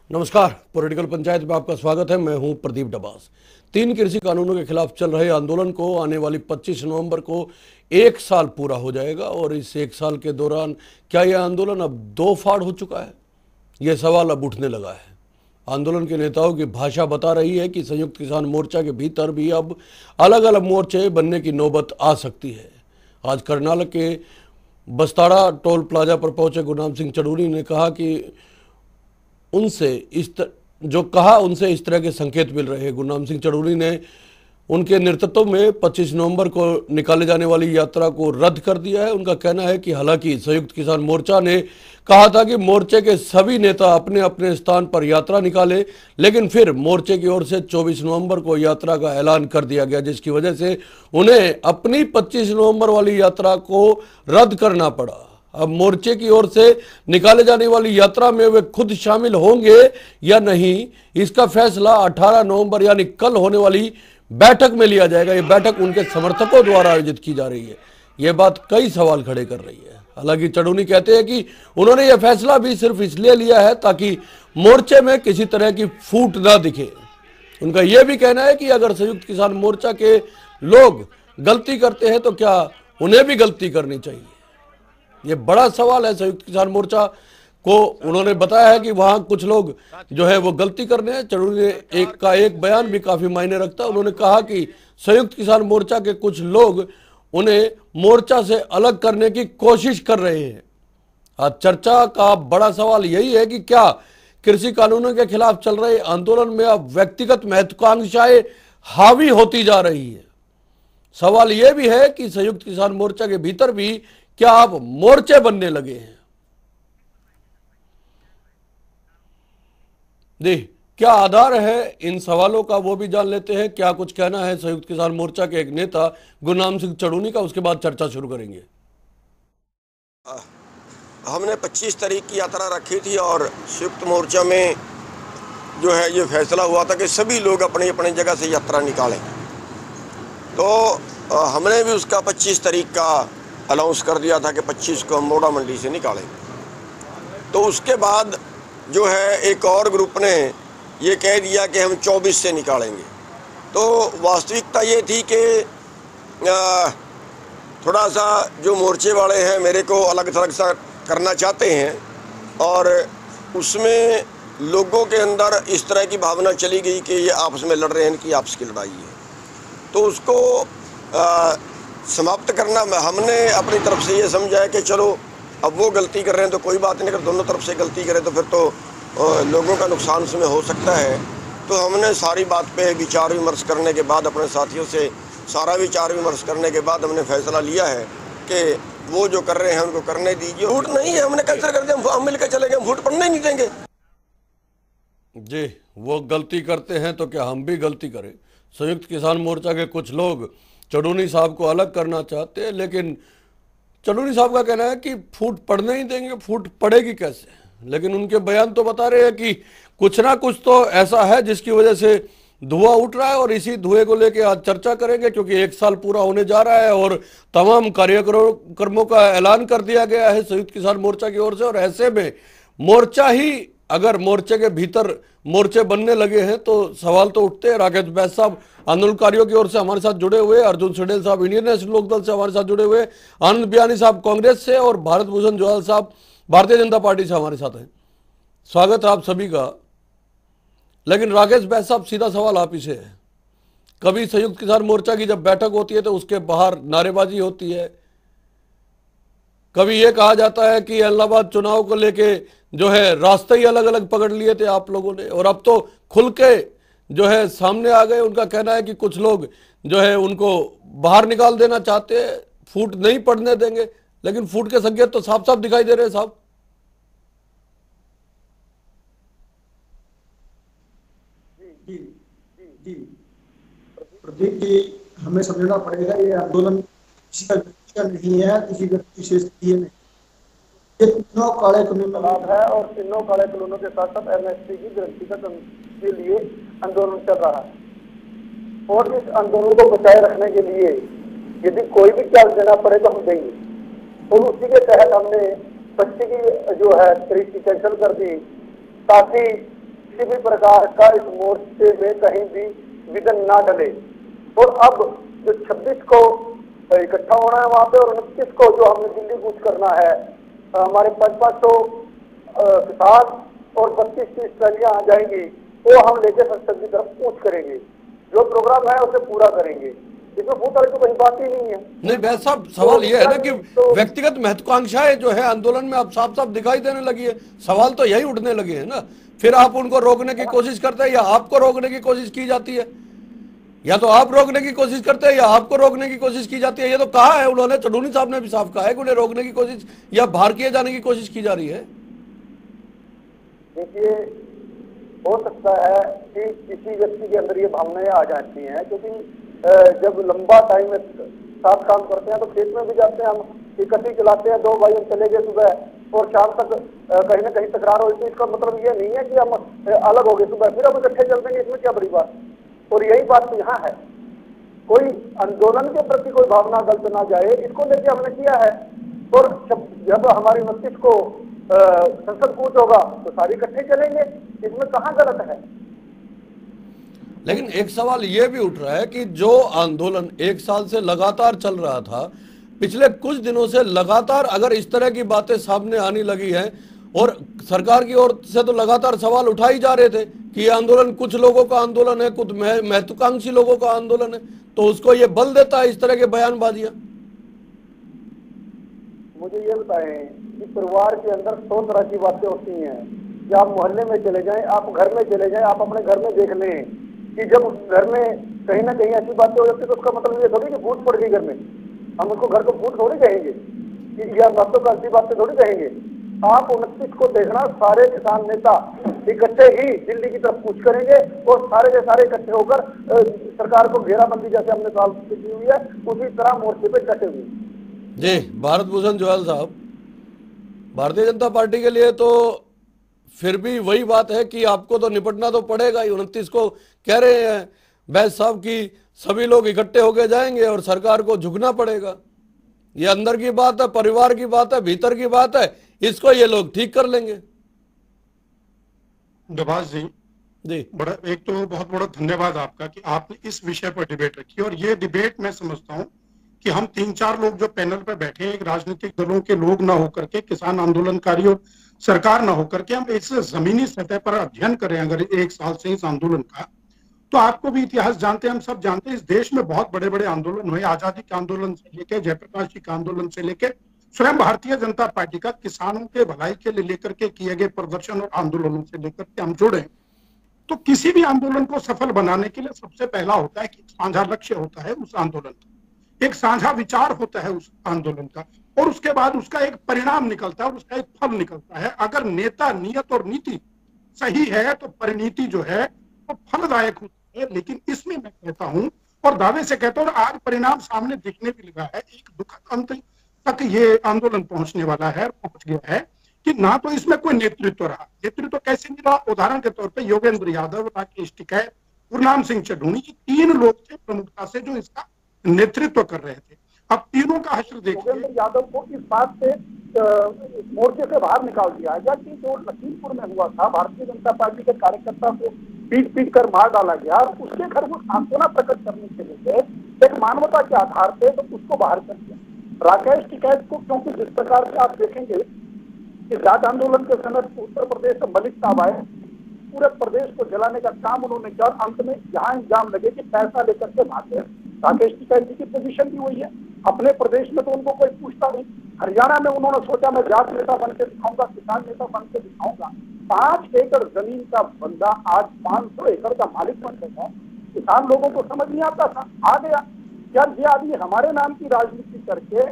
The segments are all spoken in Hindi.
नमस्कार, पॉलिटिकल पंचायत में आपका स्वागत है। मैं हूं प्रदीप डबास। 3 कृषि कानूनों के खिलाफ चल रहे आंदोलन को आने वाली 25 नवंबर को 1 साल पूरा हो जाएगा और इस 1 साल के दौरान क्या यह आंदोलन अब 2 फाड़ हो चुका है? यह सवाल अब उठने लगा है। आंदोलन के नेताओं की भाषा बता रही है कि संयुक्त किसान मोर्चा के भीतर भी अब अलग अलग मोर्चे बनने की नौबत आ सकती है। आज करनाल के बस्ताड़ा टोल प्लाजा पर पहुंचे गुरनाम सिंह चड़ूनी ने कहा कि उनसे उनसे इस तरह के संकेत मिल रहे हैं। गुरनाम सिंह चड़ूनी ने उनके नेतृत्व में 25 नवंबर को निकाले जाने वाली यात्रा को रद्द कर दिया है। उनका कहना है कि हालांकि संयुक्त किसान मोर्चा ने कहा था कि मोर्चे के सभी नेता अपने अपने स्थान पर यात्रा निकाले, लेकिन फिर मोर्चे की ओर से 24 नवंबर को यात्रा का ऐलान कर दिया गया, जिसकी वजह से उन्हें अपनी 25 नवंबर वाली यात्रा को रद्द करना पड़ा। अब मोर्चे की ओर से निकाले जाने वाली यात्रा में वे खुद शामिल होंगे या नहीं, इसका फैसला 18 नवंबर यानी कल होने वाली बैठक में लिया जाएगा। यह बैठक उनके समर्थकों द्वारा आयोजित की जा रही है। यह बात कई सवाल खड़े कर रही है। हालांकि चड़ूनी कहते हैं कि उन्होंने यह फैसला भी सिर्फ इसलिए लिया है ताकि मोर्चे में किसी तरह की फूट ना दिखे। उनका यह भी कहना है कि अगर संयुक्त किसान मोर्चा के लोग गलती करते हैं तो क्या उन्हें भी गलती करनी चाहिए? ये बड़ा सवाल है। संयुक्त किसान मोर्चा को उन्होंने बताया है कि वहां कुछ लोग जो है वो गलती कर रहे हैं। चड़ूनी ने एक बयान भी काफी मायने रखता है। उन्होंने कहा कि संयुक्त किसान मोर्चा के कुछ लोग उन्हें मोर्चा से अलग करने की कोशिश कर रहे हैं। आज चर्चा का बड़ा सवाल यही है कि क्या कृषि कानूनों के खिलाफ चल रहे आंदोलन में अब व्यक्तिगत महत्वाकांक्षाएं हावी होती जा रही है। सवाल यह भी है कि संयुक्त किसान मोर्चा के भीतर भी क्या आप मोर्चे बनने लगे हैं? देख, क्या आधार है इन सवालों का वो भी जान लेते हैं। क्या कुछ कहना है संयुक्त किसान मोर्चा के एक नेता गुरनाम सिंह चड़ूनी का, उसके बाद चर्चा शुरू करेंगे। हमने 25 तारीख की यात्रा रखी थी और संयुक्त मोर्चा में जो है ये फैसला हुआ था कि सभी लोग अपनी अपनी जगह से यात्रा निकालें। तो हमने भी उसका 25 तारीख का अनाउंस कर दिया था कि 25 को हम मोड़ा मंडी से निकालें। तो उसके बाद जो है एक और ग्रुप ने ये कह दिया कि हम 24 से निकालेंगे। तो वास्तविकता ये थी कि थोड़ा सा जो मोर्चे वाले हैं मेरे को अलग थलग सा करना चाहते हैं और उसमें लोगों के अंदर इस तरह की भावना चली गई कि ये आपस में लड़ रहे हैं, इनकी आपस की लड़ाई है। तो उसको समाप्त करना हमने अपनी तरफ से ये समझा है कि चलो अब वो गलती कर रहे हैं तो कोई बात नहीं, अगर दोनों तरफ से गलती करें तो फिर तो लोगों का नुकसान उसमें हो सकता है। तो हमने सारी बात पे विचार विमर्श करने के बाद अपने साथियों से सारा विचार विमर्श करने के बाद हमने फैसला लिया है कि वो जो कर रहे हैं उनको करने दीजिए। वोट नहीं है, हमने कैंसिल कर दिया, हम मिलकर चले गए, वोट पड़ने नहीं देंगे। जी, वो गलती करते हैं तो क्या हम भी गलती करें? संयुक्त किसान मोर्चा के कुछ लोग चड़ूनी साहब को अलग करना चाहते हैं, लेकिन चड़ूनी साहब का कहना है कि फूट पड़ने ही देंगे। फूट पड़ेगी कैसे? लेकिन उनके बयान तो बता रहे हैं कि कुछ ना कुछ तो ऐसा है जिसकी वजह से धुआं उठ रहा है और इसी धुएं को लेकर आज चर्चा करेंगे, क्योंकि 1 साल पूरा होने जा रहा है और तमाम कार्यक्रमों का ऐलान कर दिया गया है संयुक्त किसान मोर्चा की ओर से। और ऐसे में मोर्चा ही अगर मोर्चे के भीतर मोर्चे बनने लगे हैं तो सवाल तो उठते हैं। राकेश बैस साहब आंदोलनकारियों की ओर से हमारे साथ जुड़े हुए, अर्जुन सिडेल साहब इंडियन नेशनल लोकदल से हमारे साथ जुड़े हुए, आनंद बियानी साहब कांग्रेस से और भारत भूषण जोयाल साहब भारतीय जनता पार्टी से हमारे साथ हैं। स्वागत है आप सभी का। लेकिन राकेश बैस साहब, सीधा सवाल आप ही से है। कभी संयुक्त किसान मोर्चा की जब बैठक होती है तो उसके बाहर नारेबाजी होती है, कभी यह कहा जाता है कि इलाहाबाद चुनाव को लेके जो है रास्ते ही अलग अलग पकड़ लिए थे आप लोगों ने, और अब तो खुल के जो है सामने आ गए। उनका कहना है कि कुछ लोग जो है उनको बाहर निकाल देना चाहते हैं, फूट नहीं पड़ने देंगे, लेकिन फूट के संकेत तो साफ साफ दिखाई दे रहे हैं साहब। जी प्रदीप जी, हमें समझना पड़ेगा ये आंदोलन किसी का व्यक्ति का नहीं है, किसी व्यक्ति विशेष की नहीं। ये तीनों काले कानूनों है और तीनों काले कानूनों के साथ साथ एमएसपी की गारंटी के लिए आंदोलन चल रहा है। और इस आंदोलन को बचाए रखने के लिए यदि कोई भी चार्ज देना पड़े तो हम देंगे। और उसी के तहत हमने 25 की जो है तारीख की कैंसिल कर दी ताकि किसी भी प्रकार का इस मोर्चे में कहीं भी विघन ना डले। और अब जो 26 को इकट्ठा होना है वहां पे और 29 को जो हमें दिल्ली कूच करना है, हमारे 500 किसान और 32-30 ट्रालियां आ जाएंगी, वो हम लेके संसद की तरफ कूच करेंगे। जो प्रोग्राम है उसे पूरा करेंगे, इसमें भूत वाली तो कहीं बात ही नहीं है। नहीं वैसा साहब, सवाल ये है ना कि व्यक्तिगत महत्वाकांक्षाएं जो है आंदोलन में अब साफ साफ दिखाई देने लगी है। सवाल तो यही उठने लगे हैं ना, फिर आप उनको रोकने की कोशिश करते हैं या आपको रोकने की कोशिश की जाती है, या तो आप रोकने की कोशिश करते हैं या आपको रोकने की कोशिश की जाती है। ये तो कहा है उन्होंने, चढ़ूनी साहब ने भी साफ कहा है कि उन्हें रोकने की कोशिश या बाहर किए जाने की कोशिश की जा रही है। देखिए, हो सकता है कि किसी व्यक्ति के अंदर ये भावनाएं आ जाती हैं, क्योंकि जब लंबा टाइम साथ काम करते हैं तो खेत में भी जाते हैं, हम इकट्ठी चलाते हैं, 2 भाई हम चले गए सुबह और शाम तक कहीं ना कहीं तकरार हो, तो इसका मतलब ये नहीं है कि हम अलग हो गए सुबह फिर हम इकट्ठे चल देंगे, इसमें क्या बड़ी बात। और यही बात तो यहाँ है, कोई आंदोलन के प्रति कोई भावना गलत ना जाए, इसको लेके हमने किया है। और जब हमारी 29 को संसद कूच होगा तो सारे इकट्ठे चलेंगे, इसमें कहाँ गलत है। लेकिन एक सवाल यह भी उठ रहा है कि जो आंदोलन 1 साल से लगातार चल रहा था, पिछले कुछ दिनों से लगातार अगर इस तरह की बातें सामने आने लगी हैं और सरकार की ओर से तो लगातार सवाल उठाई जा रहे थे कि ये आंदोलन कुछ लोगों का आंदोलन है, कुछ महत्वाकांक्षी लोगों का आंदोलन है, तो उसको ये बल देता है इस तरह के बयानबाजियां। मुझे ये बताएं कि परिवार के अंदर 100 तरह की बातें होती हैं, कि आप मोहल्ले में चले जाएं, आप घर में चले जाएं, आप अपने घर में देख लें कि जब घर में कहीं ना कहीं ऐसी बातें हो जाती तो उसका मतलब ये थोड़ी कि भूत पड़ गई घर में, हम उसको घर को भूत थोड़ी कहेंगे कि या बातों का ऐसी बातें थोड़ी कहेंगे। आप 29 को देखना, सारे किसान नेता इकट्ठे ही दिल्ली की तरफ कूच करेंगे और सारे के सारे इकट्ठे होकर सरकार को घेराबंदी जैसे हमने साल की हुई है उसी तरह मोर्चे पे डटे हुए। जी भारत भूषण जोहल साहब, भारतीय जनता पार्टी के लिए तो फिर भी वही बात है कि आपको तो निपटना तो पड़ेगा ही। 29 को कह रहे हैं बैस साहब की सभी लोग इकट्ठे होकर जाएंगे और सरकार को झुकना पड़ेगा। ये अंदर की बात है, परिवार की बात है, भीतर की बात है, इसको ये लोग ठीक कर लेंगे। डबास जी बड़ा, एक तो बहुत बड़ा धन्यवाद आपका कि आपने इस विषय पर डिबेट रखी। और ये डिबेट मैं समझता हूँ कि हम 3-4 लोग जो पैनल पे बैठे हैं, एक राजनीतिक दलों के लोग ना होकर के, किसान आंदोलनकारी और सरकार ना होकर के, हम इस जमीनी सतह पर अध्ययन करें अगर 1 साल से इस आंदोलन का, तो आपको भी इतिहास जानते हैं, हम सब जानते हैं, इस देश में बहुत बड़े बड़े आंदोलन हुए, आजादी के आंदोलन से लेकर जयप्रकाश जी के आंदोलन से लेकर स्वयं भारतीय जनता पार्टी का किसानों के भलाई के लिए लेकर के किए गए प्रदर्शन और आंदोलनों से लेकर के हम जुड़े। तो किसी भी आंदोलन को सफल बनाने के लिए सबसे पहला होता है कि साझा लक्ष्य होता है उस आंदोलन का, एक साझा विचार होता है उस आंदोलन का, और उसके बाद उसका एक परिणाम निकलता है और उसका एक फल निकलता है। अगर नेता, नियत और नीति सही है तो परिणीति जो है वो फलदायक होती है। लेकिन इसमें मैं कहता हूं और दावे से कहता हूं, आज परिणाम सामने दिखने भी लगा है, एक दुखद अंत तक ये आंदोलन पहुंचने वाला है, पहुंच गया है कि ना तो इसमें कोई नेतृत्व रहा। नेतृत्व कैसे मिला? उदाहरण के तौर पे योगेंद्र यादव, राकेश टिकैत, गुरनाम सिंह चढ़ूनी, 3 लोग थे प्रमुखता से जो इसका नेतृत्व कर रहे थे। अब तीनों का हश्र देखिए। योगेंद्र यादव को इस बात से मोर्चे से बाहर निकाल दिया गया कि जो लखीमपुर में हुआ था, भारतीय जनता पार्टी के कार्यकर्ता को पीट कर मार डाला गया, उसके घर वो सांत्वना प्रकट करने के लिए एक मानवता के आधार पे तो उसको बाहर कर दिया। राकेश टिकैत को, क्योंकि जिस प्रकार से आप देखेंगे कि जाट आंदोलन के समय उत्तर प्रदेश से मलिक साहब आए, पूरे प्रदेश को जलाने का काम उन्होंने किया, अंत में यहाँ इंजाम लगे कि पैसा लेकर के भागे। राकेश टिकैत जी की पोजीशन भी हुई है, अपने प्रदेश में तो उनको कोई पूछता नहीं, हरियाणा में उन्होंने सोचा मैं जाट नेता बन के दिखाऊंगा, किसान नेता बन के दिखाऊंगा। 5 एकड़ जमीन का बंदा आज 500 एकड़ का मालिक बन गया। किसान लोगों को समझ नहीं आता था, आ गया यार ये आदमी हमारे नाम की राजनीति करके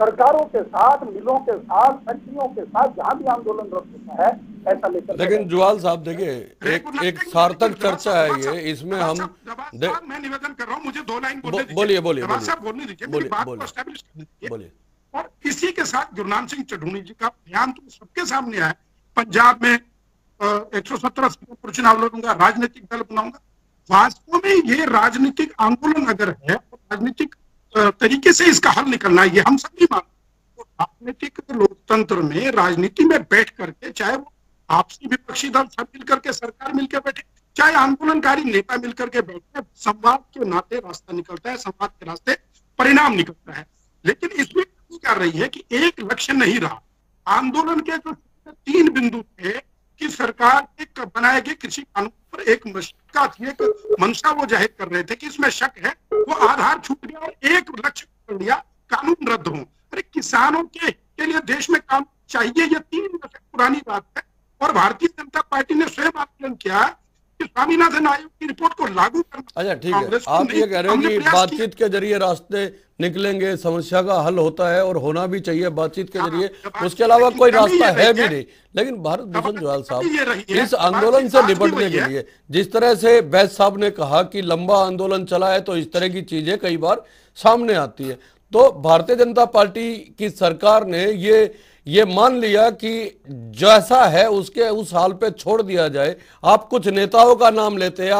सरकारों के साथ, मिलों के साथ, फैक्ट्रियों के साथ जहां भी आंदोलन रख होता है ऐसा लेकर। लेकिन जुवाल साहब देखिए, एक सार्थक चर्चा है ये, इसमें हम मैं निवेदन कर रहा हूं, मुझे 2 लाइन बोलने दीजिए। बोलिए बोलने दीजिए, मेरी बात को एस्टैब्लिश करने दीजिए। और इसी के साथ गुरनाम सिंह चढ़ूनी जी का बयान तो सबके सामने आया, पंजाब में 117 सीटों पर चुनाव लड़ूंगा, राजनीतिक दल बनाऊंगा। वास्तव में ये राजनीतिक आंदोलन अगर है, राजनीतिक तरीके से इसका हल निकलना है, ये हम सब भी मानते हैं। तो राजनीतिक लोकतंत्र में, राजनीति में बैठ करके, चाहे वो आपसी विपक्षी दल सब मिलकर के, सरकार मिलकर बैठे, चाहे आंदोलनकारी नेता मिलकर के बैठे, संवाद के नाते रास्ता निकलता है, संवाद के रास्ते परिणाम निकलता है। लेकिन इसमें कर रही है कि एक लक्ष्य नहीं रहा। आंदोलन के जो 3 बिंदु थे कि सरकार के बनाए गए कृषि कानून पर एक मशक्का थी, एक मंशा वो जाहिर कर रहे थे कि इसमें शक है, वो आधार छूट गया और एक लक्ष्य कर दिया, कानून रद्द हो। अरे किसानों के लिए देश में काम चाहिए, ये 3 दशक पुरानी बात है। और भारतीय जनता पार्टी ने स्वयं आंदोलन किया कि स्वामीनाथन आयोग की रिपोर्ट को लागू करना। अच्छा ठीक है, आप ये कह रहे हैं कि बातचीत के जरिए रास्ते निकलेंगे, समस्या का हल होता है और होना भी चाहिए बातचीत के जरिए, उसके अलावा कोई रास्ता है भी नहीं। लेकिन भारत भूषण जुएल साहब, इस आंदोलन से निपटने के लिए जिस तरह से बैस साहब ने कहा कि लंबा आंदोलन चला है तो इस तरह की चीजें कई बार सामने आती है, तो भारतीय जनता पार्टी की सरकार ने ये मान लिया कि जैसा है उसके उस हाल पे छोड़ दिया जाए। आप कुछ नेताओं का नाम लेते हैं,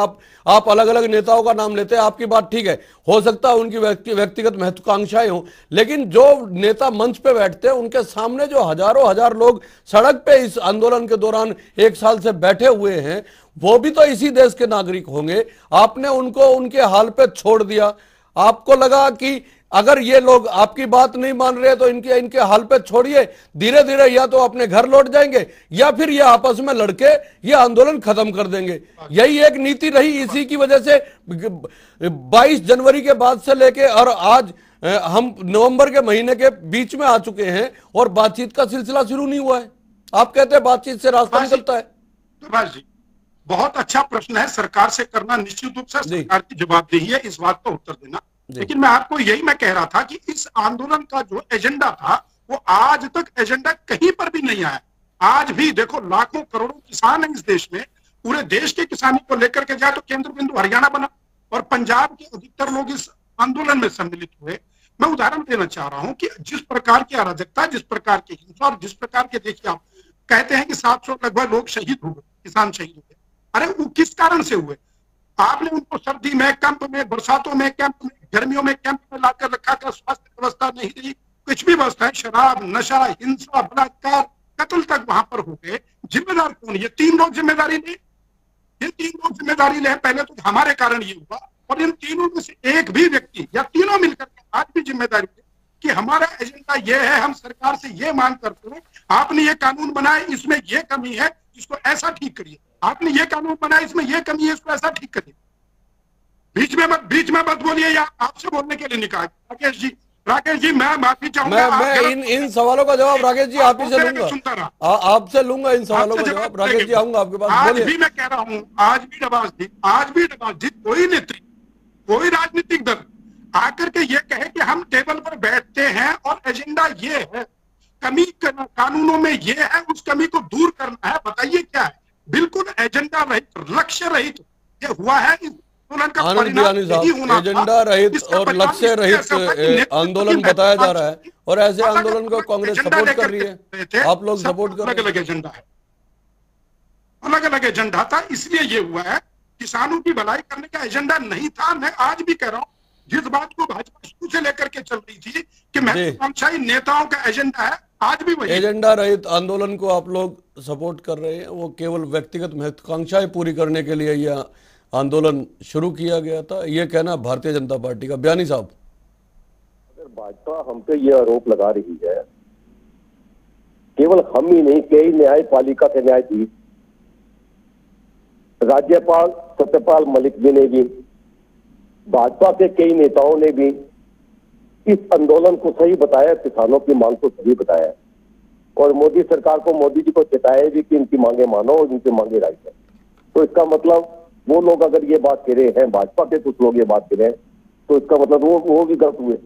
आप अलग अलग नेताओं का नाम लेते हैं, आपकी बात ठीक है, हो सकता है उनकी व्यक्तिगत महत्वाकांक्षाएं हो, लेकिन जो नेता मंच पे बैठते हैं उनके सामने जो हजारों हजार लोग सड़क पे इस आंदोलन के दौरान 1 साल से बैठे हुए हैं, वो भी तो इसी देश के नागरिक होंगे। आपने उनको उनके हाल पे छोड़ दिया। आपको लगा कि अगर ये लोग आपकी बात नहीं मान रहे तो इनके हाल पे छोड़िए, धीरे धीरे या तो अपने घर लौट जाएंगे या फिर ये आपस में लड़के ये आंदोलन खत्म कर देंगे। यही एक नीति रही। इसी की वजह से 22 जनवरी के बाद से लेके और आज हम नवंबर के महीने के बीच में आ चुके हैं और बातचीत का सिलसिला शुरू नहीं हुआ है। आप कहते हैं बातचीत से रास्ता निकलता है। सुभाष जी, बहुत अच्छा प्रश्न है, सरकार से करना निश्चित रूप से सरकार की जवाबदेही है इस बात का उत्तर देना। लेकिन मैं आपको यही मैं कह रहा था कि इस आंदोलन का जो एजेंडा था वो आज तक एजेंडा कहीं पर भी नहीं आया। आज भी देखो लाखों करोड़ों किसान हैं इस देश में, पूरे देश के किसानी को लेकर के जाए तो केंद्र बिंदु हरियाणा बना और पंजाब के अधिकतर लोग इस आंदोलन में सम्मिलित हुए। मैं उदाहरण देना चाह रहा हूं कि जिस प्रकार की अराजकता, जिस प्रकार की हिंसा और जिस प्रकार के, देखिए आप कहते हैं कि 700 लगभग लोग शहीद हुए, किसान शहीद हुए। अरे वो किस कारण से हुए? आपने उनको सर्दी में कैंप में, बरसातों में कैंप में, गर्मियों में कैंप में लाकर रखा कर, स्वास्थ्य व्यवस्था नहीं दी, कुछ भी व्यवस्था है, शराब, नशा, हिंसा, बलात्कार, कत्ल तक वहां पर हो गए। जिम्मेदार कौन? ये 3 लोग जिम्मेदारी ले, ये 3 लोग जिम्मेदारी ले। पहले तो हमारे कारण ये हुआ और इन तीनों में से एक भी व्यक्ति या तीनों मिलकर आज भी जिम्मेदारी ले कि हमारा एजेंडा ये है, हम सरकार से ये मांग करते हैं, आपने ये कानून बनाए, इसमें ये कमी है, इसको ऐसा ठीक करिए। आपने ये कानून बनाया, इसमें ये कमी है, इसको ऐसा ठीक करिए। बीच में मत बोलिए, या आपसे बोलने के लिए निकाल। राकेश जी मैं माफी चाहूंगा। मैं इन सवालों का जवाब राकेश जी आप ही से लूंगा, आपसे लूंगा इन सवालों का जवाब। राकेश जी आऊंगा आपके पास। आज भी मैं कह रहा हूं, आज भी नवाज जी कोई नेत्री, कोई राजनीतिक दल आकर के ये कहे कि हम टेबल पर बैठते हैं और एजेंडा ये है, कमी कानूनों में ये है, उस कमी को दूर करना है, बताइए क्या है? बिल्कुल एजेंडा रहित, लक्ष्य रहित ये हुआ है। आनंद बियानी साहब, एजेंडा रहित और लक्ष्य रहित आंदोलन बताया जा रहा है और ऐसे आंदोलन को कांग्रेस सपोर्ट कर रही है, आप लोग सपोर्ट कर रहे हैं। अलग अलग एजेंडा है, अलग अलग एजेंडा था, इसलिए ये हुआ है। किसानों की भलाई करने का एजेंडा नहीं था। मैं आज भी कह रहा हूँ, जिस बात को भाजपा शुरू से लेकर के चल रही थी कि महत्वाकांक्षी नेताओं का एजेंडा है, आज भी वही एजेंडा रहित आंदोलन को आप लोग सपोर्ट कर रहे हैं। वो केवल व्यक्तिगत महत्वाकांक्षाएं पूरी करने के लिए यह आंदोलन शुरू किया गया था, ये कहना भारतीय जनता पार्टी का। बयानी साहब, अगर भाजपा हम पे ये आरोप लगा रही है, केवल हम ही नहीं, कई न्यायपालिका के न्यायाधीश, राज्यपाल सत्यपाल मलिक जी ने भी, भाजपा के कई नेताओं ने भी इस आंदोलन को सही बताया, किसानों की मांग को सही बताया और मोदी सरकार को, मोदी जी को चेताया भी कि इनकी मांगे मानो और इनकी मांगे राइट है। तो इसका मतलब वो लोग अगर ये बात कह रहे हैं, भाजपा के कुछ लोग ये बात कह रहे हैं, तो इसका मतलब वो भी गलत हुए।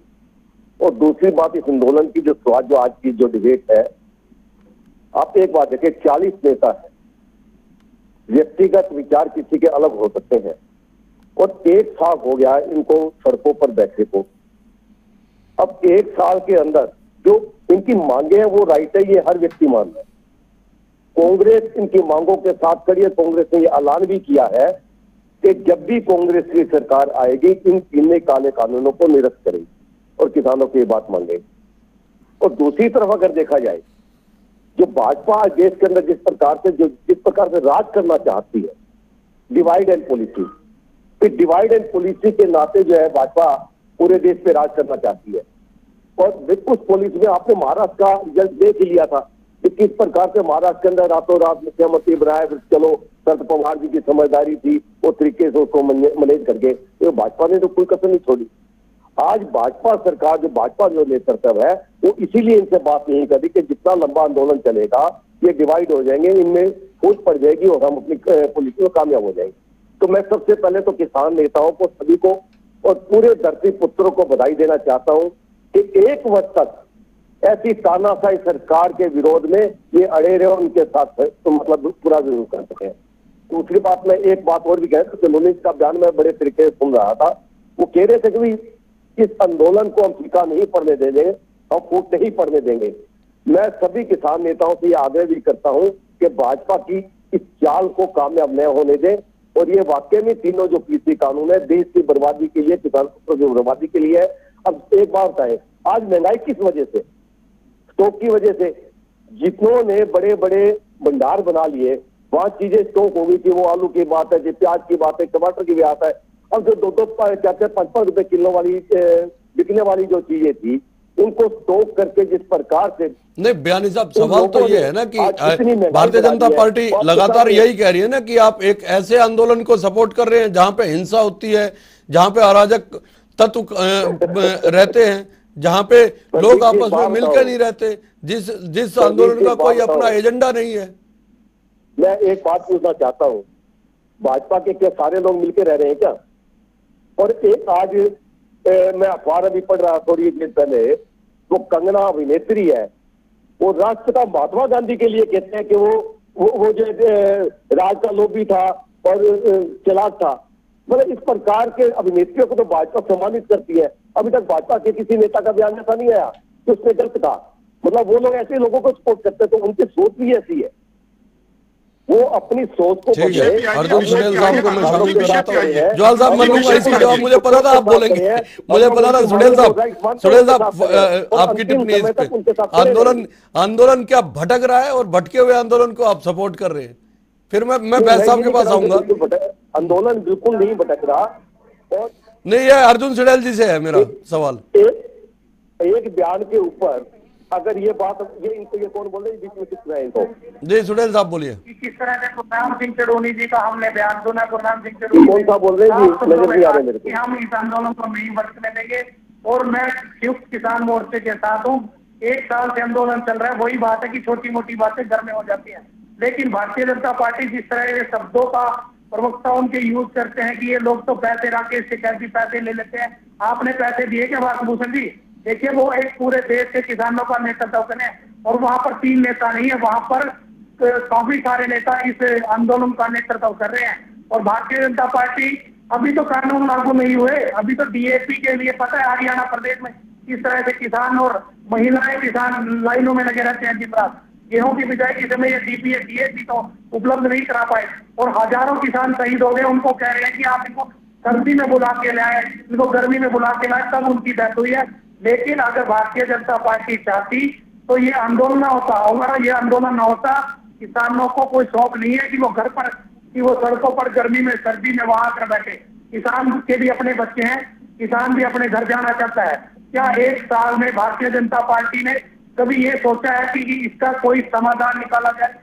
और दूसरी बात, इस आंदोलन की जो शुरुआत, जो आज की जो डिबेट है, आप एक बात देखिए, 40 नेता है, व्यक्तिगत विचार किसी के अलग हो सकते हैं और 1 साल हो गया इनको सड़कों पर बैठे को। अब 1 साल के अंदर जो इनकी मांगे हैं वो राइट है, ये हर व्यक्ति मान रहा है। कांग्रेस इनकी मांगों के साथ खड़ी है। कांग्रेस ने ये ऐलान भी किया है कि जब भी कांग्रेस की सरकार आएगी, इन 3 काले कानूनों को निरस्त करेगी और किसानों की बात मांगेगी। और दूसरी तरफ अगर देखा जाए जो भाजपा देश के अंदर जिस प्रकार से राज करना चाहती है, डिवाइड एंड पॉलिसी, फिर डिवाइड एंड पॉलिसी के नाते जो है भाजपा पूरे देश पे राज करना चाहती है। और उस पॉलिसी में आपने महाराष्ट्र का रिजल्ट देख ही लिया था कि किस प्रकार से महाराष्ट्र के अंदर रातों रात मुख्यमंत्री बनाए। चलो शरद पवार जी की समझदारी थी, वो तरीके से उसको मैनेज करके, तो भाजपा ने तो कोई कसर नहीं छोड़ी। आज भाजपा सरकार, जो भाजपा जो नेतृत्व है, वो इसीलिए इनसे बात नहीं करी कि जितना लंबा आंदोलन चलेगा ये डिवाइड हो जाएंगे, इनमें फूट पड़ जाएगी और हम अपनी पॉलिसी में कामयाब हो जाएंगे। तो मैं सबसे पहले तो किसान नेताओं को, सभी को और पूरे धरती पुत्रों को बधाई देना चाहता हूं कि 1 वर्ष तक ऐसी तानाशाही सरकार के विरोध में ये अड़े रहे, उनके साथ तो मतलब पूरा जरूर कर सके। दूसरी बात, मैं एक बात और भी कह रहा था, का बयान में बड़े तरीके से सुन रहा था, वो कह रहे थे कि इस आंदोलन को हम फीका नहीं पड़ने देंगे, हम फूट नहीं पड़ने देंगे। मैं सभी किसान नेताओं से यह आग्रह भी करता हूं कि भाजपा की इस चाल को कामयाब न होने दें। और ये वाकई में तीनों जो कृषि कानून है देश की बर्बादी के लिए, किसान की बर्बादी के लिए है। अब एक बात बताएं, आज महंगाई किस वजह से? स्टॉक की वजह से। जितनों ने बड़े बड़े भंडार बना लिए, वहां चीजें स्टॉक हो गई थी, वो आलू की बात है, प्याज की बात है, टमाटर की बात है। अब जो 2-5 रुपए किलो वाली बिकने वाली जो चीजें थी, उनको स्टॉक करके जिस प्रकार से, नहीं बयानी साहब, सवाल तो ये है ना कि भारतीय जनता पार्टी लगातार यही कह रही है ना कि आप एक ऐसे आंदोलन को सपोर्ट कर रहे हैं जहां पे हिंसा होती है, जहां पे अराजक तत्व रहते हैं, जहां पे लोग आपस में मिलकर नहीं रहते, जिस आंदोलन का कोई अपना एजेंडा नहीं है। मैं एक बात पूछना चाहता हूं, भाजपा के क्या सारे लोग मिलकर रह रहे हैं क्या? और एक आज मैं अखबार अभी पढ़ रहा थोड़ी देर पहले, वो कंगना अभिनेत्री है, वो राष्ट्रपिता महात्मा गांधी के लिए कहते हैं कि वो जो राज का लोभी था और चालाक था। मतलब इस प्रकार के अभिनेत्रियों को तो भाजपा सम्मानित करती है। अभी तक भाजपा के किसी नेता का बयान ऐसा नहीं आया कि उसने गलत कहा। मतलब वो लोग ऐसे लोगों को सपोर्ट करते हैं, तो उनकी सोच भी ऐसी है, वो अपनी सोच को अर्जुन सुड़ेल साहब को मैं शुरू में चाहता हूं। जवाल साहब, मैं लूंगा इसका जवाब, मुझे पता था आप बोलेंगे, मुझे पता था। सुड़ेल साहब आपकी टिप्पणी इस पे, आंदोलन क्या भटक रहा है और भटके हुए आंदोलन को आप सपोर्ट कर रहे हैं? फिर मैं बैस साहब के पास आऊंगा। आंदोलन बिल्कुल नहीं भटक रहा। और नहीं, ये अर्जुन सुड़ेल जी से है मेरा सवाल। एक बयान के ऊपर अगर ये बात, ये कौन बोल रहे हैं बीच में किस रहे हैं इनको? जी सुड़ेल साहब बोलिए। किस तरह से गुरनाम सिंह चढ़ोनी जी का हमने बयान सुना, गुरनाम सिंह चढ़ोनी कौन सा बोल रहे हैं जी, नजर नहीं आ रहे मेरे को। हम इस आंदोलन को नहीं बरतने देंगे। और मैं संयुक्त किसान मोर्चे के साथ हूँ। 1 साल से आंदोलन चल रहा है। वही बात है कि छोटी मोटी बातें घर में हो जाती है, लेकिन भारतीय जनता पार्टी जिस तरह के शब्दों का प्रवक्ता उनके यूज करते हैं कि ये लोग तो पैसे राकेश से कैसे पैसे ले लेते हैं। आपने पैसे दिए क्या भूषण जी? देखिए, वो एक पूरे देश के किसानों का नेतृत्व करें, और वहां पर 3 नेता नहीं है, वहां पर काफी सारे नेता इस आंदोलन का नेतृत्व कर रहे हैं। और भारतीय जनता पार्टी, अभी तो कानून लागू नहीं हुए, अभी तो डीएपी के लिए पता है हरियाणा प्रदेश में किस तरह से किसान और महिलाएं किसान लाइनों में लगे रहते हैं दिन रात। गेहूं की बिजाई के समय ये डीएपी तो उपलब्ध नहीं करा पाए, और हजारों किसान शहीद हो गए। उनको कह रहे हैं कि आप इनको सर्दी में बुला के लाए, इनको गर्मी में बुला के लाए, तब उनकी डेथ हुई है। लेकिन अगर भारतीय जनता पार्टी चाहती तो ये आंदोलन ना होता। अगर ये आंदोलन ना होता, किसानों को कोई शौक नहीं है कि वो घर पर, कि वो सड़कों पर गर्मी में सर्दी में वहां कर बैठे। किसान के भी अपने बच्चे हैं, किसान भी अपने घर जाना चाहता है। क्या 1 साल में भारतीय जनता पार्टी ने कभी ये सोचा है कि इसका कोई समाधान निकाला जाए?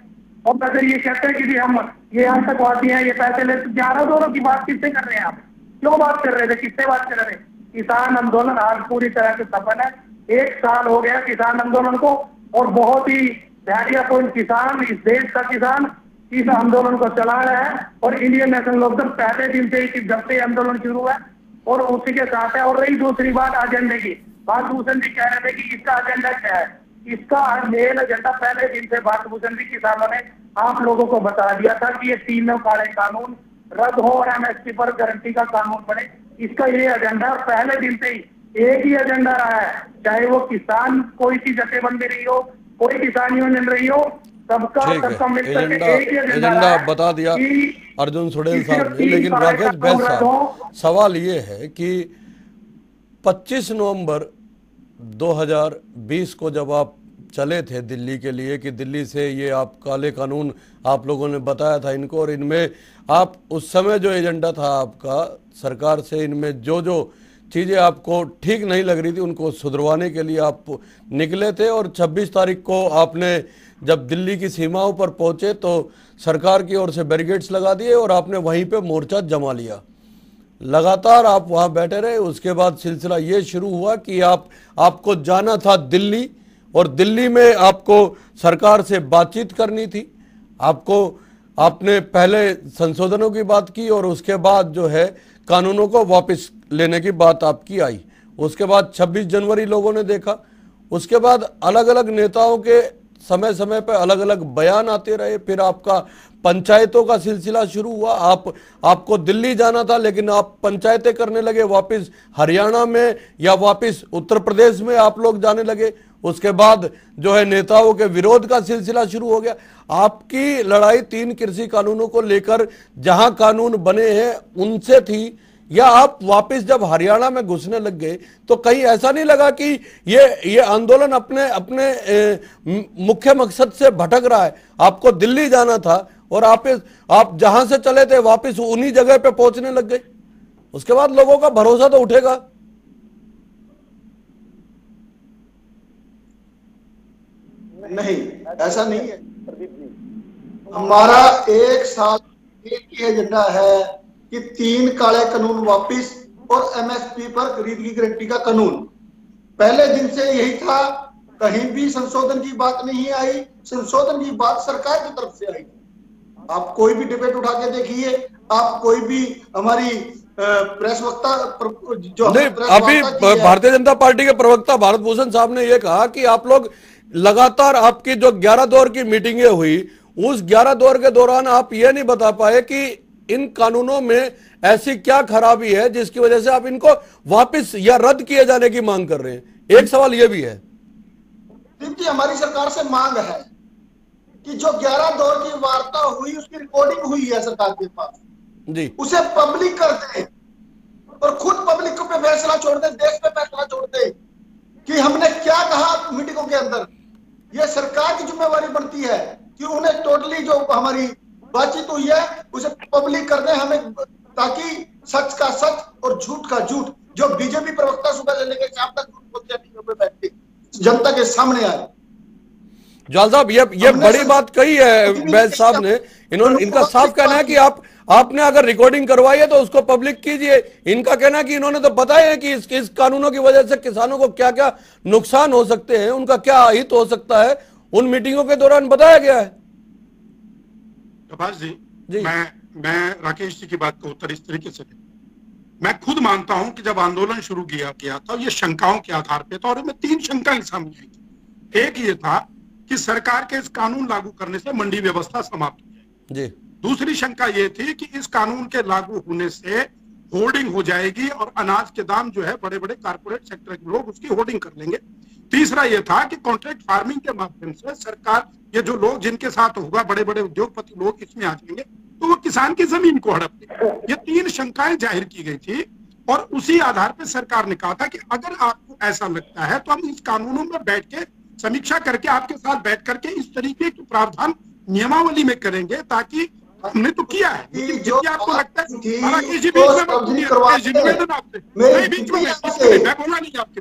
और अगर ये कहते हैं कि हम ये आतंकवादी हैं, ये पैसे ले, 11 दोनों की बात किससे कर रहे हैं आप? क्यों बात कर रहे थे, किससे बात कर रहे थे? किसान आंदोलन आज पूरी तरह से सफल है। 1 साल हो गया किसान आंदोलन को, और बहुत ही धैर्यपूर्ण किसान, इस देश का किसान इस आंदोलन को चला रहा है। और इंडियन नेशनल लोकदल पहले दिन से ही, जब से आंदोलन शुरू हुआ और उसी के साथ है। और रही दूसरी बात एजेंडे की, भूषण जी कह रहे थे कि इसका एजेंडा क्या है। इसका मेन एजेंडा पहले दिन से भूषण जी किसानों ने आप लोगों को बता दिया था कि ये 3 काले कानून रद्द हो और एमएसपी पर गारंटी का कानून बने। इसका ये एजेंडा पहले दिन से ही एक ही एजेंडा रहा है, चाहे वो किसान कोई सी जथेबंदी रही हो, कोई किसान यूनियन रही हो, सबका मिलकर एक ही एजेंडा बता दिया अर्जुन सुड़ेल साहब ने। लेकिन राकेश बैस साहब, सवाल ये है कि 25 नवंबर 2020 को जब आप चले थे दिल्ली के लिए कि दिल्ली से ये आप काले कानून आप लोगों ने बताया था इनको, और इनमें आप उस समय जो एजेंडा था आपका सरकार से, इनमें जो जो चीज़ें आपको ठीक नहीं लग रही थी उनको सुधरवाने के लिए आप निकले थे। और 26 तारीख को आपने जब दिल्ली की सीमाओं पर पहुंचे तो सरकार की ओर से बैरिकेड्स लगा दिए और आपने वहीं पे मोर्चा जमा लिया। लगातार आप वहां बैठे रहे। उसके बाद सिलसिला ये शुरू हुआ कि आपको जाना था दिल्ली, और दिल्ली में आपको सरकार से बातचीत करनी थी। आपने पहले संशोधनों की बात की और उसके बाद जो है कानूनों को वापस लेने की बात आपकी आई। उसके बाद 26 जनवरी लोगों ने देखा। उसके बाद अलग अलग नेताओं के समय समय पर अलग अलग बयान आते रहे। फिर आपका पंचायतों का सिलसिला शुरू हुआ। आपको दिल्ली जाना था लेकिन आप पंचायतें करने लगे, वापस हरियाणा में या वापस उत्तर प्रदेश में आप लोग जाने लगे। उसके बाद जो है नेताओं के विरोध का सिलसिला शुरू हो गया। आपकी लड़ाई 3 कृषि कानूनों को लेकर जहां कानून बने हैं उनसे थी, या आप वापस जब हरियाणा में घुसने लग गए तो कहीं ऐसा नहीं लगा कि ये आंदोलन अपने मुख्य मकसद से भटक रहा है? आपको दिल्ली जाना था और आप जहां से चले थे वापस उन्हीं जगह पे पहुंचने लग गए। उसके बाद लोगों का भरोसा तो उठेगा। नहीं, ऐसा नहीं है। हमारा 1 साल एक ही एजेंडा है कि 3 काले कानून वापिस और एमएसपी पर खरीद की गारंटी का कानून। पहले दिन से यही था, कहीं भी संशोधन की बात नहीं आई। संशोधन की बात सरकार की तरफ से आई। आप कोई भी डिबेट उठा के देखिए, आप कोई भी हमारी प्रेस वक्ता जो नहीं, अभी भारतीय जनता पार्टी के प्रवक्ता भारत भूषण साहब ने यह कहा कि आप लोग लगातार आपकी जो 11 दौर की मीटिंगें हुई, उस 11 दौर के दौरान आप ये नहीं बता पाए कि इन कानूनों में ऐसी क्या खराबी है जिसकी वजह से आप इनको वापस या रद्द किए जाने की मांग कर रहे हैं। एक सवाल यह भी है कि हमारी सरकार से मांग है कि जो 11 दौर की वार्ता हुई उसकी रिकॉर्डिंग हुई है सरकार के पास जी, उसे पब्लिक कर दे और खुद पब्लिक पे फैसला छोड़ दे, देश पे फैसला छोड़ दे कि हमने क्या कहा मीटिंगों के अंदर। यह सरकार की जिम्मेवारी बनती है कि उन्हें टोटली जो हमारी बातचीत हुई है उसे पब्लिक कर दे हमें, ताकि सच का सच और झूठ का झूठ, जो बीजेपी प्रवक्ता सुबह से लेकर शाम तक झूठ बोलते हैं बैठ के जनता के सामने आए। जाल साहब ये बड़ी बात कही है बैस साहब ने। इनका साफ कहना है कि आपने अगर रिकॉर्डिंग करवाई है तो उसको पब्लिक कीजिए। इनका कहना है कि इन्होंने तो बताया है कि इस कानूनों की वजह से किसानों को क्या क्या नुकसान हो सकते हैं, उनका क्या अहित हो सकता है, उन मीटिंगों के दौरान बताया गया है। प्रभाष जी, मैं राकेश जी की बात को उत्तर इस तरीके से, मैं खुद मानता हूं कि जब आंदोलन शुरू किया गया था ये शंकाओं के आधार पर था और इसमें 3 शंकाएं सामने आई थी। एक ये था कि सरकार के इस कानून लागू करने से मंडी व्यवस्था समाप्त हो जाएगी। दूसरी शंका ये थी कि इस कानून के लागू होने से होर्डिंग हो जाएगी और अनाज के दाम जो है बड़े बड़े कारपोरेट सेक्टर के लोग उसकी होर्डिंग कर लेंगे। तीसरा यह था कि कॉन्ट्रैक्ट फार्मिंग के माध्यम से सरकार, ये जो लोग जिनके साथ होगा बड़े बड़े उद्योगपति लोग इसमें आ जाएंगे तो वो किसान की जमीन को हड़प लेंगे। ये 3 शंकाएं जाहिर की गई थी और उसी आधार पर सरकार ने कहा था कि अगर आपको ऐसा लगता है तो हम इस कानूनों में बैठ के समीक्षा करके आपके साथ बैठ करके इस तरीके की प्रावधान नियमावली में करेंगे, ताकि हमने तो किया है लेकिन जो आपको लगता है मैं बोला नहीं आपके,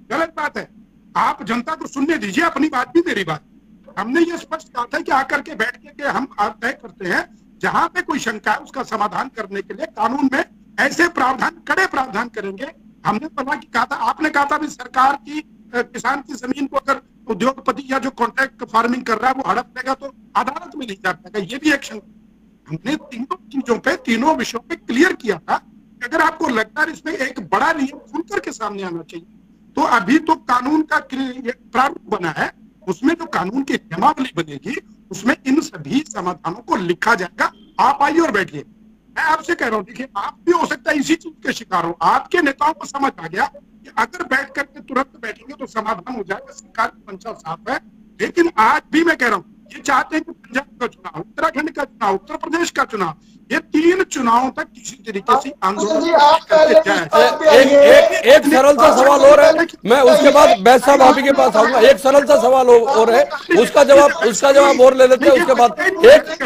गलत बात है। आप जनता को सुनने दीजिए, अपनी बात भी मेरी बात। हमने ये स्पष्ट कहा था कि आकर के बैठ के हम तय करते हैं जहां पे कोई शंका है उसका समाधान करने के लिए कानून में ऐसे प्रावधान, कड़े प्रावधान करेंगे। हमने पहला कहा था, आपने कहा था भी सरकार की किसान की जमीन को अगर उद्योगपति या जो कॉन्ट्रैक्ट फार्मिंग कर रहा है वो हड़प देगा तो अदालत में नहीं जा पाएगा, ये भी एक शंका। हमने तीनों चीजों पे, तीनों विषयों पे क्लियर किया था कि अगर आपको लगता है इसमें एक बड़ा नियम खुल करके सामने आना चाहिए तो अभी तो कानून का प्रारूप बना है, उसमें जो कानून की नियमावली बनेगी उसमें इन सभी समाधानों को लिखा जाएगा। आप आइए और बैठिए। मैं आपसे कह रहा हूँ, देखिए आप भी हो सकता है इसी चीज के शिकार हो। आपके नेताओं को समझ आ गया कि अगर बैठ करके तुरंत बैठेंगे तो समाधान हो जाएगा, सरकार की मंशा साफ है। लेकिन आज भी मैं कह रहा हूँ ये चाहते हैं कि पंजाब का चुनाव, उत्तराखंड का चुनाव, उत्तर प्रदेश का चुनाव, ये 3 चुनावों तक किसी तरीके से आंदोलन एक सरल सा सवाल और है, मैं उसके बाद बैस साहब आप ही के पास आऊंगा। एक सरल सा सवाल और है, उसका जवाब और ले लेते हैं। उसके बाद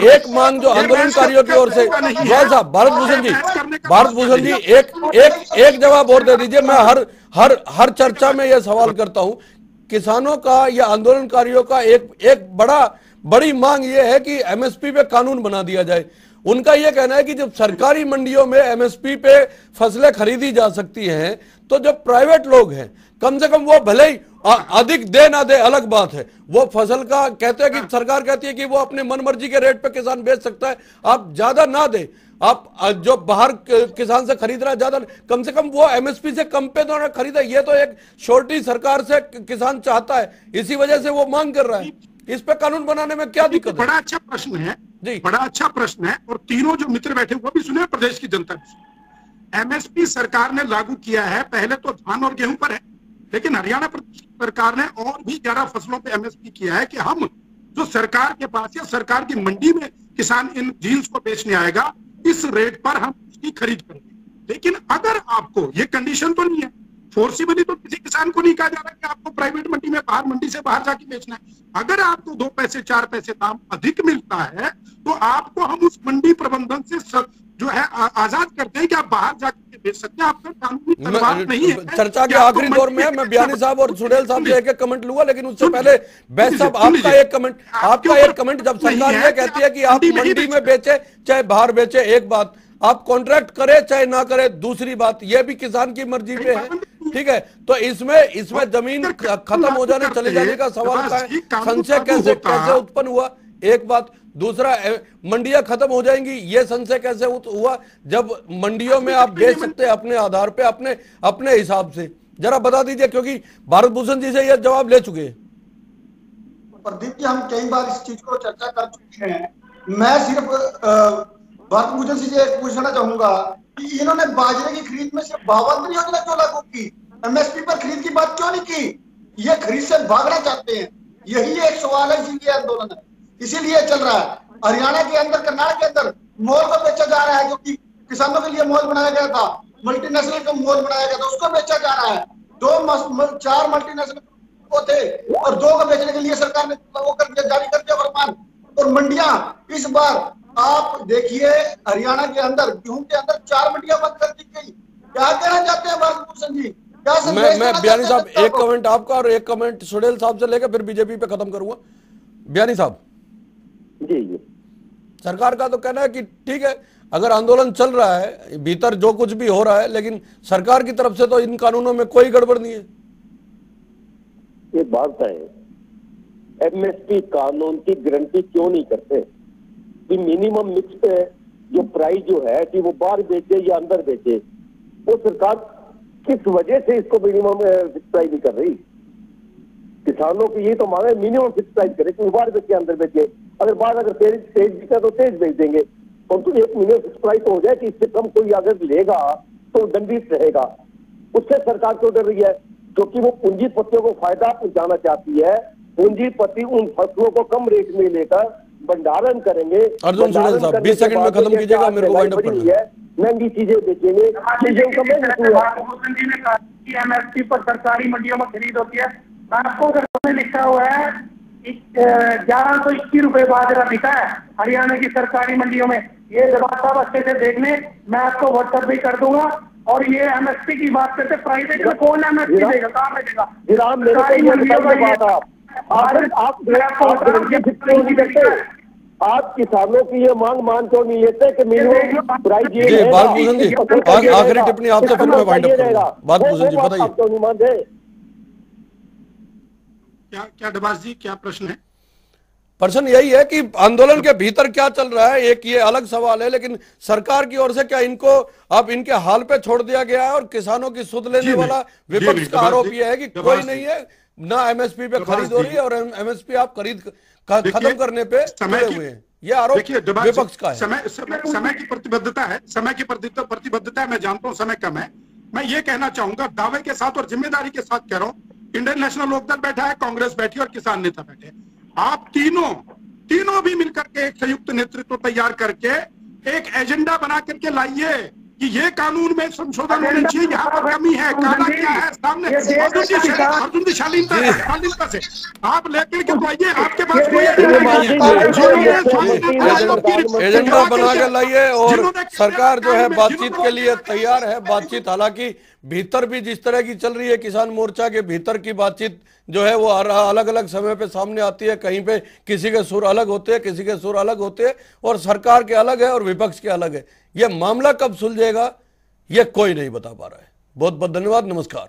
एक मांग जो आंदोलनकारियों की ओर से, जय साहब, भारत भूषण जी एक जवाब और दे दीजिए। मैं हर चर्चा में यह सवाल करता हूं, किसानों का या आंदोलनकारियों का एक बड़ी मांग यह है कि एमएसपी पे कानून बना दिया जाए। उनका यह कहना है कि जब सरकारी मंडियों में एमएसपी पे फसलें खरीदी जा सकती हैं, तो जो प्राइवेट लोग हैं कम से कम वो भले ही अधिक दे ना दे अलग बात है, वो फसल का कहते हैं कि सरकार कहती है कि वो अपने मनमर्जी के रेट पे किसान बेच सकता है, आप ज्यादा ना दे, आप जो बाहर किसान से खरीद रहा है ज्यादा, कम से कम वो एमएसपी से कम पे तो ना खरीदा। ये तो एक श्योरिटी सरकार से किसान चाहता है, इसी वजह से वो मांग कर रहा है। इस पे कानून बनाने में क्या दिक्कत है? बड़ा अच्छा प्रश्न है जी, बड़ा अच्छा प्रश्न है। और तीनों जो मित्र बैठे वो भी सुने, प्रदेश की जनता भी। एमएसपी सरकार ने लागू किया है, पहले तो धान और गेहूं पर है, लेकिन हरियाणा प्रदेश सरकार ने और भी 11 फसलों पे एमएसपी किया है कि हम जो सरकार के पास या सरकार की मंडी में किसान इन जीन्स को बेचने आएगा, इस रेट पर हम उसकी खरीद करेंगे। लेकिन अगर आपको, ये कंडीशन तो नहीं है, फोर्सिबली तो किसी किसान को नहीं कहा जा रहा कि आपको प्राइवेट मंडी में बाहर, मंडी से बाहर जाके बेचना है। अगर आपको 2 पैसे 4 पैसे दाम अधिक मिलता है तो आपको हम उस मंडी प्रबंधन से जो है आजाद करते हैं कि आप बाहर जाकर बेच सकते हैं, आपका कानूनी तलवार नहीं है। चर्चा के आखिरी दौर में मैं बयानी साहब और सुडेल साहब से एक कमेंट लूंगा, लेकिन उससे पहले बैस साहब आपका एक कमेंट। जब सरकार ये कहती है कि आप मंडी में बेचे चाहे बाहर बेचे, एक बात, आप कॉन्ट्रैक्ट करे चाहे ना करे दूसरी बात, यह भी किसान की मर्जी पे है, ठीक है। तो इसमें जमीन खत्म हो जाने, चले जाने का सवाल का है, संशय कैसे उत्पन्न हुआ, एक बात। दूसरा, मंडियां खत्म हो जाएंगी, ये संशय कैसे हुआ जब मंडियों में आप बेच सकते हैं अपने आधार पे, अपने हिसाब से? जरा बता दीजिए, क्योंकि भारत भूषण जी से यह जवाब ले चुके हैं। प्रदीप जी, हम कई बार इस चीज को चर्चा कर चुके हैं। मैं सिर्फ भारत भूषण जी से पूछना चाहूंगा कि इन्होंने बाजरे की खरीद में सिर्फ 52 योजना क्यों लागू की, एमएसपी पर खरीद की बात क्यों नहीं की? ये खरीद से भागना चाहते हैं, यही एक सवाल है, इसीलिए आंदोलन है, इसीलिए चल रहा है। हरियाणा के अंदर, कर्नाटक के अंदर मॉल को बेचा जा रहा है, जो कि किसानों के लिए मॉल बनाया गया था, मल्टीनेशनल का मॉल बनाया गया था, उसको बेचा जा रहा है। 4 मल्टीनेशनल को थे और 2 को बेचने के लिए सरकार ने वो कर दिया, जारी कर दिया फरमान। और मंडियां इस बार आप देखिए, हरियाणा के अंदर गेहूं के अंदर 4 मंडियां बंद कर दी गई। क्या कहना चाहते हैं भारत भूषण जी? मैं बयानी साहब एक कमेंट आपका और एक कमेंट सुडेल साहब से लेकर फिर बीजेपी पे खत्म करूंगा। बयानी साहब जी, सरकार का तो कहना है कि ठीक है, अगर आंदोलन चल रहा है, भीतर जो कुछ भी हो रहा है, लेकिन सरकार की तरफ से तो इन कानूनों में कोई गड़बड़ नहीं है। ये बात है, एमएसपी कानून की गारंटी क्यों नहीं करते कि मिनिमम मिक्स पे जो प्राइस जो है कि वो बाहर बेचे या अंदर बेचे, वो सरकार किस वजह से इसको मिनिमम फिक्स प्राइस नहीं कर रही? किसानों की ये तो मांग है मिनिमम फिक्स प्राइस करे कि बाहर बेचे अंदर बेचे, अगर बाहर अगर तेज बिका तो तेज बेच देंगे, परंतु एक मिनिमम फिक्स प्राइस तो हो जाए कि इससे कम कोई अगर लेगा तो दंडित रहेगा। उससे सरकार क्यों डर रही है? क्योंकि वो पूंजीपतियों को फायदा पहुंचाना चाहती है। पूंजीपति उन फसलों को कम रेट में लेकर भंडारण करेंगे। अर्जुन सुडेल साहब 20 सेकंड में खत्म कीजिएगा, मेरे को वाइंड अप करना है। महंगी चीजें बेचेंगे, चीजों का भूषण जी ने कहा कि एमएसपी पर सरकारी मंडियों में खरीद होती है। आपको लिखा हुआ है 1121 रुपए बाजरा बिका है हरियाणा की सरकारी मंडियों में। ये जवाब साहब अच्छे से देख लें, मैं आपको व्हाट्सएप भी कर दूंगा। और ये एमएसपी की बात करते, प्राइवेट में कौन एमएसपी देगा, कहाँ मिलेगा? आप किसानों की ये मांग मान क्यों नहीं लेते कि मिनिमम प्राइस ये है? बात भूषण जी आखिरी टिप्पणी आपसे, फिर मैं वाइंड अप करूंगा। बात भूषण जी बताइए, क्यों नहीं मानते? क्या डबास जी, क्या प्रश्न है? प्रश्न यही है कि आंदोलन के भीतर क्या चल रहा है, एक ये अलग सवाल है, लेकिन सरकार की ओर से क्या इनको अब इनके हाल पे छोड़ दिया गया है? और किसानों की सुध लेने वाला विपक्ष का आरोप यह है कि कोई नहीं है, ना एमएसपी पे खरीद हो रही है और एमएसपी आप खरीद खत्म करने पे जुड़े हुए हैं। ये आरोप विपक्ष का है। समय की प्रतिबद्धता है, समय की प्रतिबद्धता है। मैं जानता हूं समय कम है। मैं ये कहना चाहूंगा दावे के साथ और जिम्मेदारी के साथ कह रहा हूं, इंडियन नेशनल लोकदल बैठा है, कांग्रेस बैठी और किसान नेता बैठे। आप तीनों तीनों भी मिलकर के एक संयुक्त नेतृत्व तैयार करके एक एजेंडा बना करके लाइए कि ये कानून में संशोधन होने चाहिए, यहाँ पर कमी है, काला क्या है सामने, अर्जुन की शालीनता से आप लेकर के तो आइए, आपके पास कोई एजेंडा बना के लाइए और सरकार जो है बातचीत के लिए तैयार है। बातचीत हालांकि भीतर भी जिस तरह की चल रही है, किसान मोर्चा के भीतर की बातचीत जो है वो अलग अलग समय पे सामने आती है। कहीं पे किसी के सुर अलग होते हैं, किसी के सुर अलग होते हैं, और सरकार के अलग है और विपक्ष के अलग है। यह मामला कब सुलझेगा ये कोई नहीं बता पा रहा है। बहुत बहुत धन्यवाद, नमस्कार।